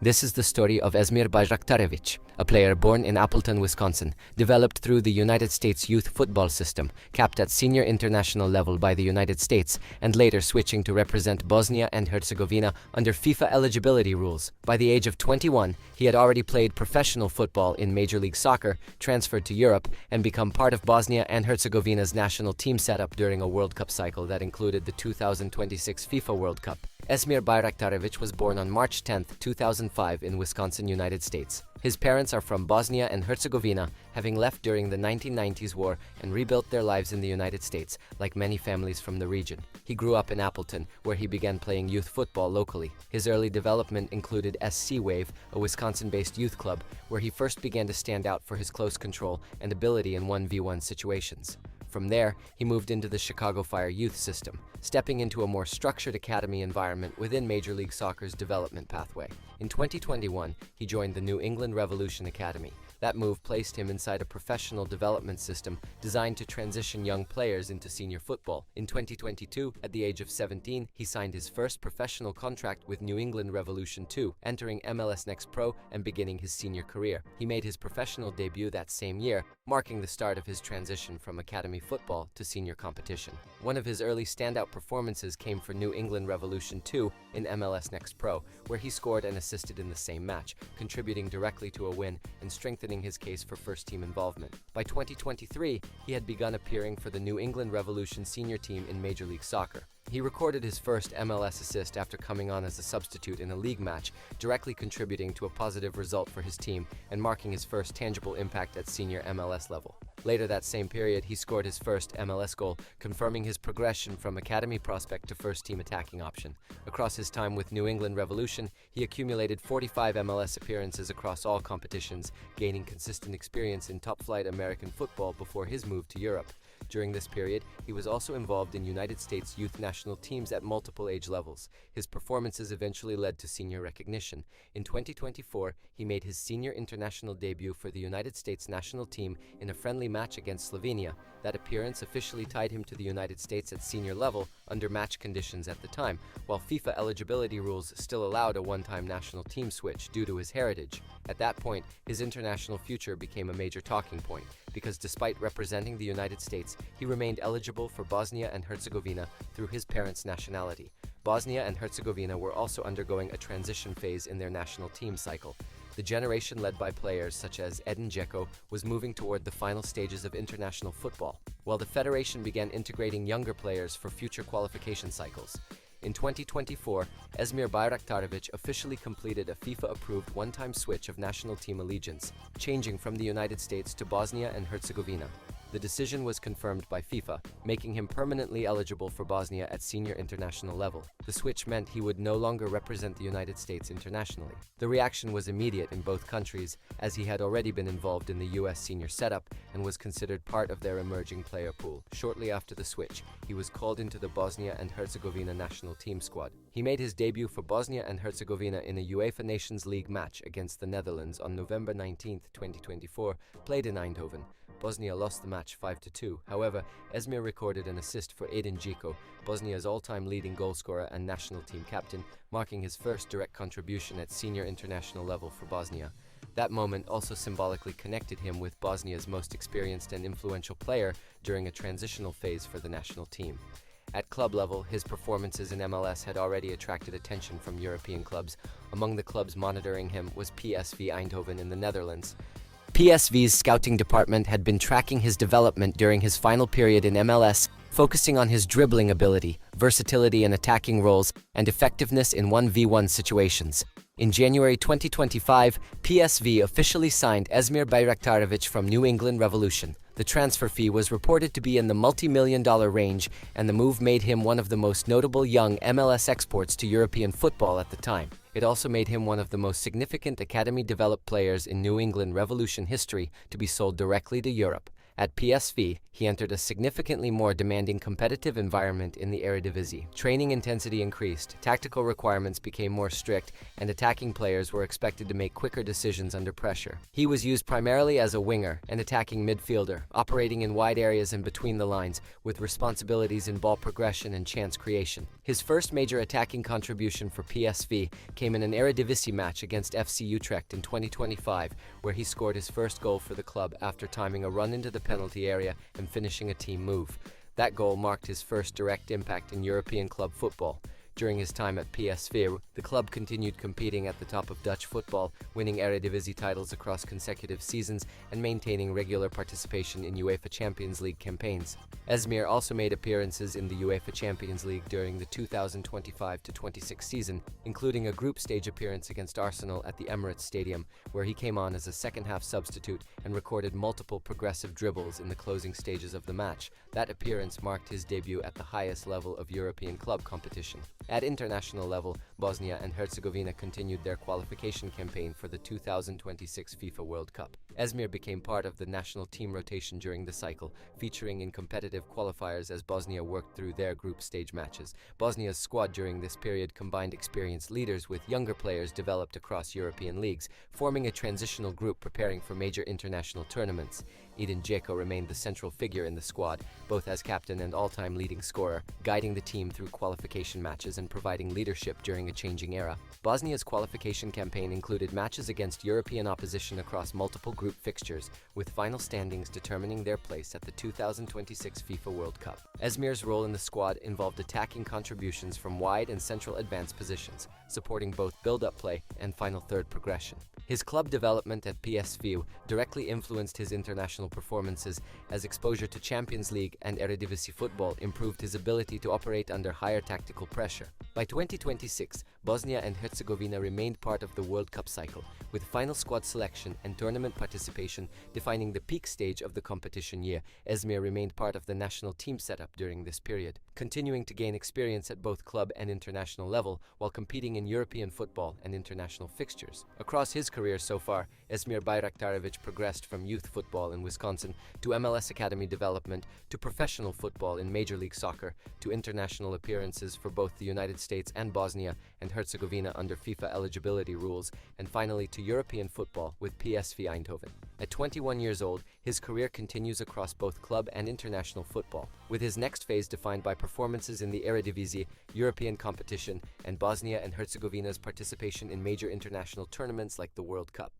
This is the story of Esmir Bajraktarević, a player born in Appleton, Wisconsin, developed through the United States youth football system, capped at senior international level by the United States, and later switching to represent Bosnia and Herzegovina under FIFA eligibility rules. By the age of 21, he had already played professional football in Major League Soccer, transferred to Europe, and become part of Bosnia and Herzegovina's national team setup during a World Cup cycle that included the 2026 FIFA World Cup. Esmir Bajraktarević was born on March 10, 2005 in Wisconsin, United States. His parents are from Bosnia and Herzegovina, having left during the 1990s war and rebuilt their lives in the United States, like many families from the region. He grew up in Appleton, where he began playing youth football locally. His early development included SC Wave, a Wisconsin-based youth club, where he first began to stand out for his close control and ability in 1v1 situations. From there, he moved into the Chicago Fire youth system, stepping into a more structured academy environment within Major League Soccer's development pathway. In 2021, he joined the New England Revolution Academy. That move placed him inside a professional development system designed to transition young players into senior football. In 2022, at the age of 17, he signed his first professional contract with New England Revolution 2, entering MLS Next Pro and beginning his senior career. He made his professional debut that same year, marking the start of his transition from academy football to senior competition. One of his early standout performances came for New England Revolution 2 in MLS Next Pro, where he scored and assisted in the same match, contributing directly to a win and strengthening his case for first-team involvement. By 2023, he had begun appearing for the New England Revolution senior team in Major League Soccer. He recorded his first MLS assist after coming on as a substitute in a league match, directly contributing to a positive result for his team and marking his first tangible impact at senior MLS level. Later that same period, he scored his first MLS goal, confirming his progression from academy prospect to first-team attacking option. Across his time with New England Revolution, he accumulated 45 MLS appearances across all competitions, gaining consistent experience in top-flight American football before his move to Europe. During this period, he was also involved in United States youth national teams at multiple age levels. His performances eventually led to senior recognition. In 2024, he made his senior international debut for the United States national team in a friendly match against Slovenia. That appearance officially tied him to the United States at senior level under match conditions at the time, while FIFA eligibility rules still allowed a one-time national team switch due to his heritage. At that point, his international future became a major talking point, because despite representing the United States, he remained eligible for Bosnia and Herzegovina through his parents' nationality. Bosnia and Herzegovina were also undergoing a transition phase in their national team cycle. The generation led by players such as Edin Dzeko was moving toward the final stages of international football, while the federation began integrating younger players for future qualification cycles. In 2024, Esmir Bajraktarević officially completed a FIFA-approved one-time switch of national team allegiance, changing from the United States to Bosnia and Herzegovina. The decision was confirmed by FIFA, making him permanently eligible for Bosnia at senior international level. The switch meant he would no longer represent the United States internationally. The reaction was immediate in both countries, as he had already been involved in the US senior setup and was considered part of their emerging player pool. Shortly after the switch, he was called into the Bosnia and Herzegovina national team squad. He made his debut for Bosnia and Herzegovina in a UEFA Nations League match against the Netherlands on November 19, 2024, played in Eindhoven. Bosnia lost the match 5-2. However, Esmir recorded an assist for Edin Dzeko, Bosnia's all-time leading goalscorer and national team captain, marking his first direct contribution at senior international level for Bosnia. That moment also symbolically connected him with Bosnia's most experienced and influential player during a transitional phase for the national team. At club level, his performances in MLS had already attracted attention from European clubs. Among the clubs monitoring him was PSV Eindhoven in the Netherlands. PSV's scouting department had been tracking his development during his final period in MLS, focusing on his dribbling ability, versatility in attacking roles, and effectiveness in 1v1 situations. In January 2025, PSV officially signed Esmir Bajraktarević from New England Revolution. The transfer fee was reported to be in the multi-million-dollar range, and the move made him one of the most notable young MLS exports to European football at the time. It also made him one of the most significant academy-developed players in New England Revolution history to be sold directly to Europe. At PSV, he entered a significantly more demanding competitive environment in the Eredivisie. Training intensity increased, tactical requirements became more strict, and attacking players were expected to make quicker decisions under pressure. He was used primarily as a winger and attacking midfielder, operating in wide areas and between the lines, with responsibilities in ball progression and chance creation. His first major attacking contribution for PSV came in an Eredivisie match against FC Utrecht in 2025, where he scored his first goal for the club after timing a run into the penalty area and finishing a team move. That goal marked his first direct impact in European club football. During his time at PSV, the club continued competing at the top of Dutch football, winning Eredivisie titles across consecutive seasons and maintaining regular participation in UEFA Champions League campaigns. Esmir also made appearances in the UEFA Champions League during the 2025-26 season, including a group stage appearance against Arsenal at the Emirates Stadium, where he came on as a second-half substitute and recorded multiple progressive dribbles in the closing stages of the match. That appearance marked his debut at the highest level of European club competition. At international level, Bosnia and Herzegovina continued their qualification campaign for the 2026 FIFA World Cup. Esmir became part of the national team rotation during the cycle, featuring in competitive qualifiers as Bosnia worked through their group stage matches. Bosnia's squad during this period combined experienced leaders with younger players developed across European leagues, forming a transitional group preparing for major international tournaments. Edin Dzeko remained the central figure in the squad, both as captain and all-time leading scorer, guiding the team through qualification matches and providing leadership during a changing era. Bosnia's qualification campaign included matches against European opposition across multiple group fixtures, with final standings determining their place at the 2026 FIFA World Cup. Esmir's role in the squad involved attacking contributions from wide and central advanced positions, supporting both build-up play and final third progression. His club development at PSV directly influenced his international performances, as exposure to Champions League and Eredivisie football improved his ability to operate under higher tactical pressure. By 2026, Bosnia and Herzegovina remained part of the World Cup cycle, with final squad selection and tournament participation defining the peak stage of the competition year. Esmir remained part of the national team setup during this period, continuing to gain experience at both club and international level while competing in European football and international fixtures. Across his career so far, Esmir Bajraktarević progressed from youth football in Wisconsin to MLS academy development to professional football in Major League Soccer to international appearances for both the United States and Bosnia and Herzegovina under FIFA eligibility rules, and finally to European football with PSV Eindhoven. At 21 years old, his career continues across both club and international football, with his next phase defined by performances in the Eredivisie, European competition, and Bosnia and Herzegovina's participation in major international tournaments like the World Cup.